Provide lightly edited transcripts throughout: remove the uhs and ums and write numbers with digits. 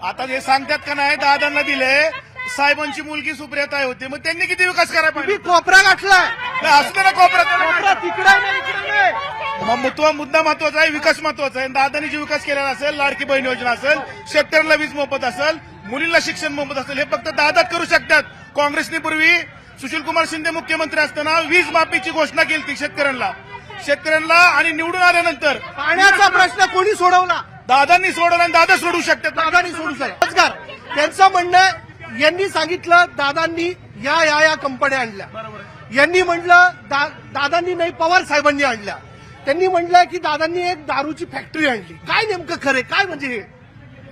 आता जे सांगतात का नाही दादांना दिले साहेबांची मुलगी सुप्रियाताई होती मग त्यांनी किती विकास करायला पाहिजे. कोपरा गाठलाय असलं ना कोपरा कोपऱ्यात तिकडे नाही इकडे नाही. मुद्दा महत्वाचा आहे, विकास महत्वाचा आहे. दादांनी जे विकास केलेला असेल, लाडकी बहीण योजना असेल, शेतकऱ्यांना वीज मोफत असेल, मुलींना शिक्षण मोफत असेल, हे फक्त दादाच करू शकतात. काँग्रेसने पूर्वी सुशीलकुमार शिंदे मुख्यमंत्री असताना वीज माफीची घोषणा केली होती शेतकऱ्यांना आणि निवडून आल्यानंतर पाण्याचा प्रश्न कोणी सोडवला? दादांनी सोडवला आणि दादा सोडू शकतात. दादांनी सोडू शकतात. रोजगार त्यांचं म्हणणं, यांनी सांगितलं दादांनी या कंपन्या आणल्या. यांनी म्हटलं दादांनी नाही, पवार साहेबांनी आणल्या. त्यांनी म्हटलं की दादांनी एक दारूची फॅक्टरी आणली. काय नेमकं खरे काय म्हणजे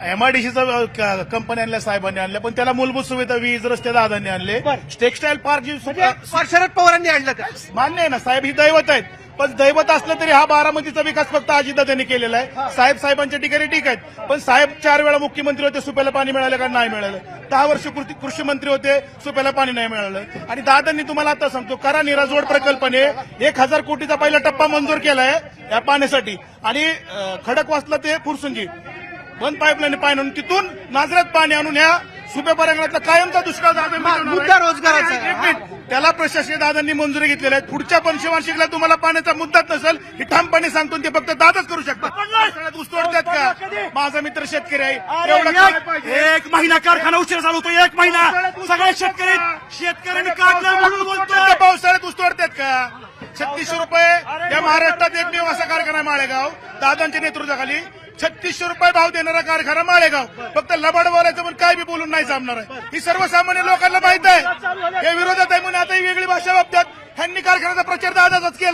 एमआयडीसीचा कंपनी आणल्या, साहेबांनी आणल्या, पण त्याला मूलभूत सुविधा वीज रस्ते दादांनी आणले. टेक्सटाईल पार्क जी शरद पवारांनी आणलं त्या मान्य आहे ना, साहेब ही दैवत आहेत. पण दैवत असलं तरी हा बारामतीचा विकास फक्त अजितदादांनी केलेला आहे. साहेबांच्या ठिकाणी ठीक आहेत, पण साहेब 4 वेळा मुख्यमंत्री होते, सुप्याला पाणी मिळालं का नाही मिळालं. 10 वर्ष कृषी मंत्री होते, सुप्याला पाणी नाही मिळालं. आणि दादांनी तुम्हाला आता सांगतो, करा निराजोड प्रकल्पाने 1000 कोटीचा पहिला टप्पा मंजूर केलाय या पाण्यासाठी. आणि खडकवासला ते फुरसुंगी बंद पाईपलाईन पाणी आणून तिथून नाजरात पाणी आणून ह्या सुप्या पर्यंतला कायमचा दुष्काळ मुद्दा रोजगाराचा आहे. त्याला प्रशासकीय दादांनी मंजुरी घेतलेल्या आहेत. पुढच्या पंचवार्षिकला तुम्हाला पाण्याचा मुद्दाच नसेल हे ठामपणे सांगतो, ते फक्त दादाच करू शकतात. पावसाळ्यात ऊस तोडतात का? माझा मित्र शेतकरी आहे, एवढं काय पाहिजे? 1 महिना कारखाना उशीर चालू होतो. 1 महिना सगळे शेतकऱ्यांनी काढलं म्हणून बोलतोय. पावसाळ्यात ऊस तोडतात का? 3600 रुपये या महाराष्ट्रात एकमेव असा कारखाना माळेगाव दादांच्या नेतृत्वाखाली 3600 रुपये भाव देणारा कारखाना माळेगाव. फक्त लबाड बोलायचं पण काय बी बोलून नाही जमणार आहे. ही सर्वसामान्य लोकांना माहित आहे. हे विरोधात आहे म्हणून आता ही वेगळी भाषा वापरतात. ह्यांनी कारखान्याचा प्रचार दादाचाच केला.